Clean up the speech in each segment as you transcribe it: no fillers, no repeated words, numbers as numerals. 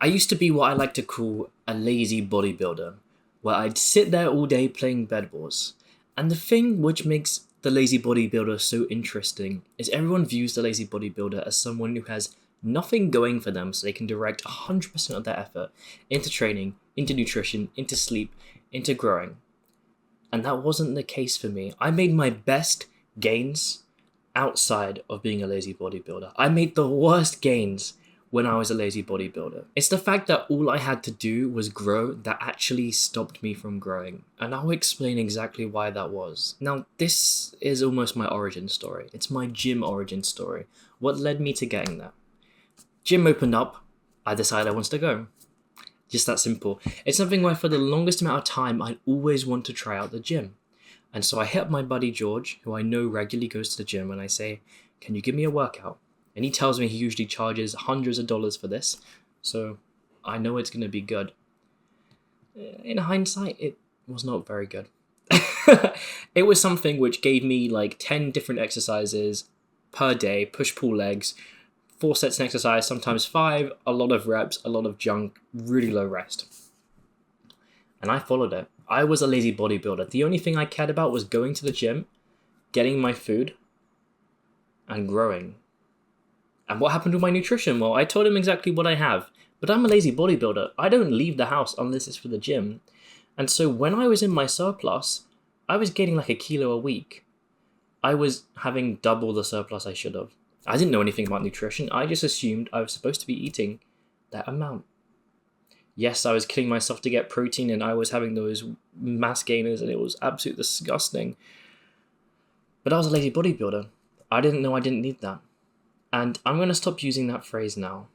I used to be what I like to call a lazy bodybuilder, where I'd sit there all day playing bed wars. And the thing which makes the lazy bodybuilder so interesting is everyone views the lazy bodybuilder as someone who has nothing going for them so they can direct 100% of their effort into training, into nutrition, into sleep, into growing. And that wasn't the case for me. I made my best gains outside of being a lazy bodybuilder. I made the worst gains when I was a lazy bodybuilder. It's the fact that all I had to do was grow that actually stopped me from growing. And I'll explain exactly why that was. Now, this is almost my origin story. It's my gym origin story. What led me to getting there? Gym opened up. I decided I wanted to go. Just that simple. It's something where for the longest amount of time, I'd always want to try out the gym. And so I hit up my buddy George, who I know regularly goes to the gym, and I say, can you give me a workout? And he tells me he usually charges hundreds of dollars for this, so I know it's going to be good. In hindsight, it was not very good. It was something which gave me like 10 different exercises per day, push-pull legs, 4 sets an exercise, sometimes 5, a lot of reps, a lot of junk, really low rest. And I followed it. I was a lazy bodybuilder. The only thing I cared about was going to the gym, getting my food, and growing. And what happened with my nutrition? Well, I told him exactly what I have. But I'm a lazy bodybuilder. I don't leave the house unless it's for the gym. And so when I was in my surplus, I was getting like a kilo a week. I was having double the surplus I should have. I didn't know anything about nutrition. I just assumed I was supposed to be eating that amount. Yes, I was killing myself to get protein and I was having those mass gainers and it was absolutely disgusting. But I was a lazy bodybuilder. I didn't know I didn't need that. And I'm going to stop using that phrase now.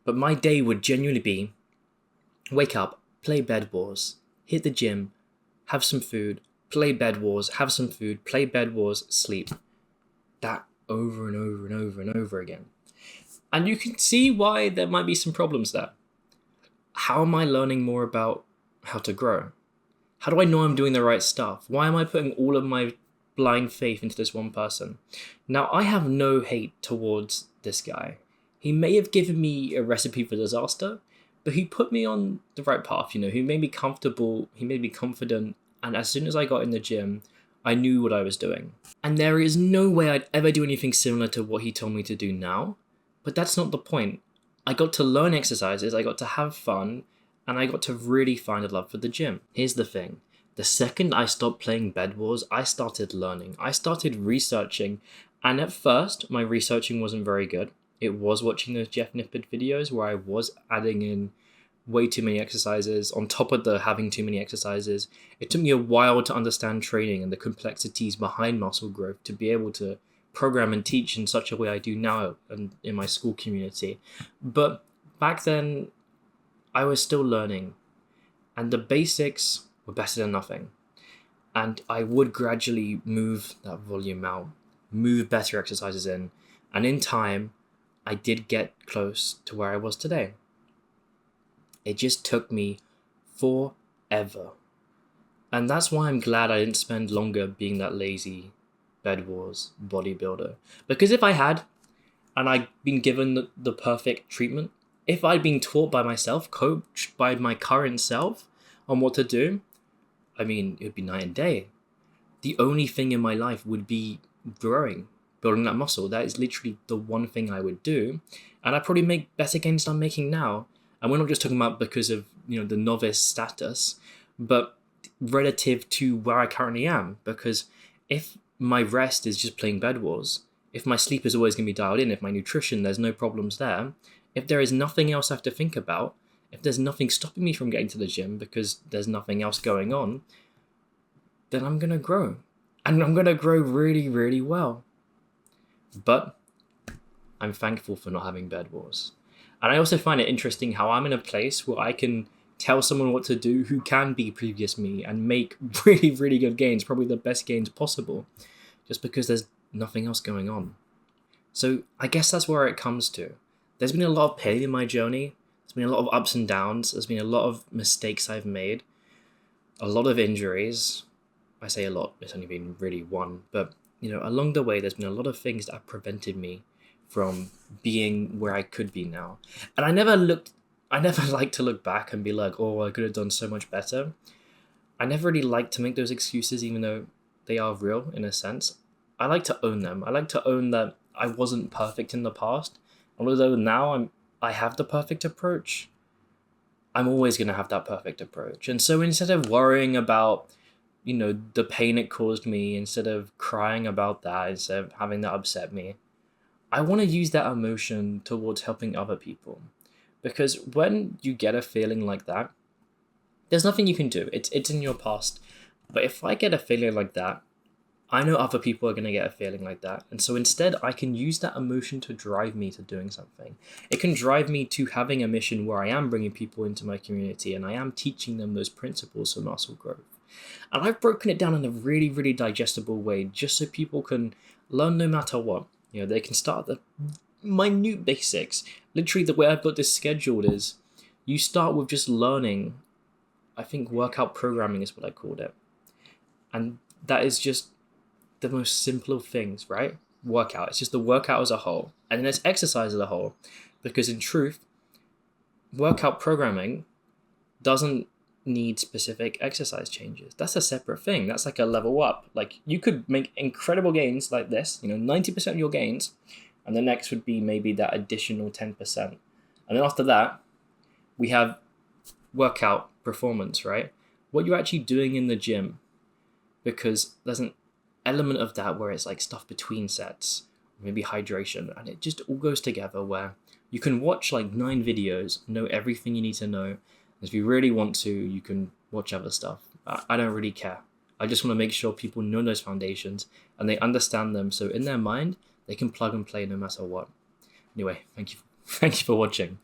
But my day would genuinely be wake up, play bed wars, hit the gym, have some food, play bed wars, have some food, play bed wars, sleep. That over and over and over and over again. And you can see why there might be some problems there. How am I learning more about how to grow? How do I know I'm doing the right stuff? Why am I putting all of my blind faith into this one person? Now, I have no hate towards this guy. He may have given me a recipe for disaster, but he put me on the right path, He made me comfortable, he made me confident, and as soon as I got in the gym, I knew what I was doing. And there is no way I'd ever do anything similar to what he told me to do now, but that's not the point. I got to learn exercises, I got to have fun, and I got to really find a love for the gym. Here's the thing. The second I stopped playing bed wars, I started learning. I started researching, and at first, my researching wasn't very good. It was watching those Jeff Nippard videos where I was adding in way too many exercises on top of the having too many exercises. It took me a while to understand training and the complexities behind muscle growth to be able to program and teach in such a way I do now and in my school community. But back then, I was still learning, and the basics were better than nothing. And I would gradually move that volume out, move better exercises in, and in time, I did get close to where I was today. It just took me forever. And that's why I'm glad I didn't spend longer being that lazy bed wars bodybuilder. Because if I had, and I'd been given the perfect treatment, if I'd been taught by myself, coached by my current self on what to do, it would be night and day. The only thing in my life would be growing, building that muscle. That is literally the one thing I would do. And I'd probably make better gains than I'm making now. And we're not just talking about because of, the novice status, but relative to where I currently am. Because if my rest is just playing bed wars, if my sleep is always going to be dialed in, if my nutrition, there's no problems there, if there is nothing else I have to think about, if there's nothing stopping me from getting to the gym because there's nothing else going on, then I'm going to grow. And I'm going to grow really, really well. But I'm thankful for not having bed wars. And I also find it interesting how I'm in a place where I can tell someone what to do who can be previous me and make really, really good gains, probably the best gains possible, just because there's nothing else going on. So I guess that's where it comes to. There's been a lot of pain in my journey. There's been a lot of ups and downs. There's been a lot of mistakes I've made, a lot of injuries. I say a lot, it's only been really one. But, along the way, there's been a lot of things that have prevented me from being where I could be now. And I never looked I never like to look back and be like, oh, I could have done so much better. I never really like to make those excuses, even though they are real in a sense. I like to own them. I like to own that I wasn't perfect in the past. Although now I have the perfect approach, I'm always going to have that perfect approach. And so instead of worrying about, the pain it caused me, instead of crying about that, instead of having that upset me, I want to use that emotion towards helping other people. Because when you get a feeling like that, there's nothing you can do. It's in your past. But if I get a feeling like that, I know other people are going to get a feeling like that. And so instead, I can use that emotion to drive me to doing something. It can drive me to having a mission where I am bringing people into my community and I am teaching them those principles for muscle growth. And I've broken it down in a really, really digestible way just so people can learn no matter what. They can start the minute basics. Literally, the way I've got this scheduled is you start with just learning. I think workout programming is what I called it. And that is just the most simple of things, right? Workout. It's just the workout as a whole. And then it's exercise as a whole. Because in truth, workout programming doesn't need specific exercise changes. That's a separate thing. That's like a level up. Like you could make incredible gains like this, 90% of your gains. And the next would be maybe that additional 10%. And then after that, we have workout performance, right? What you're actually doing in the gym. Because there's an element of that where it's like stuff between sets, maybe hydration, and it just all goes together where you can watch like 9 videos, know everything you need to know. If you really want to, you can watch other stuff. I don't really care. I just want to make sure people know those foundations and they understand them, so in their mind they can plug and play no matter what. Anyway, thank you for watching.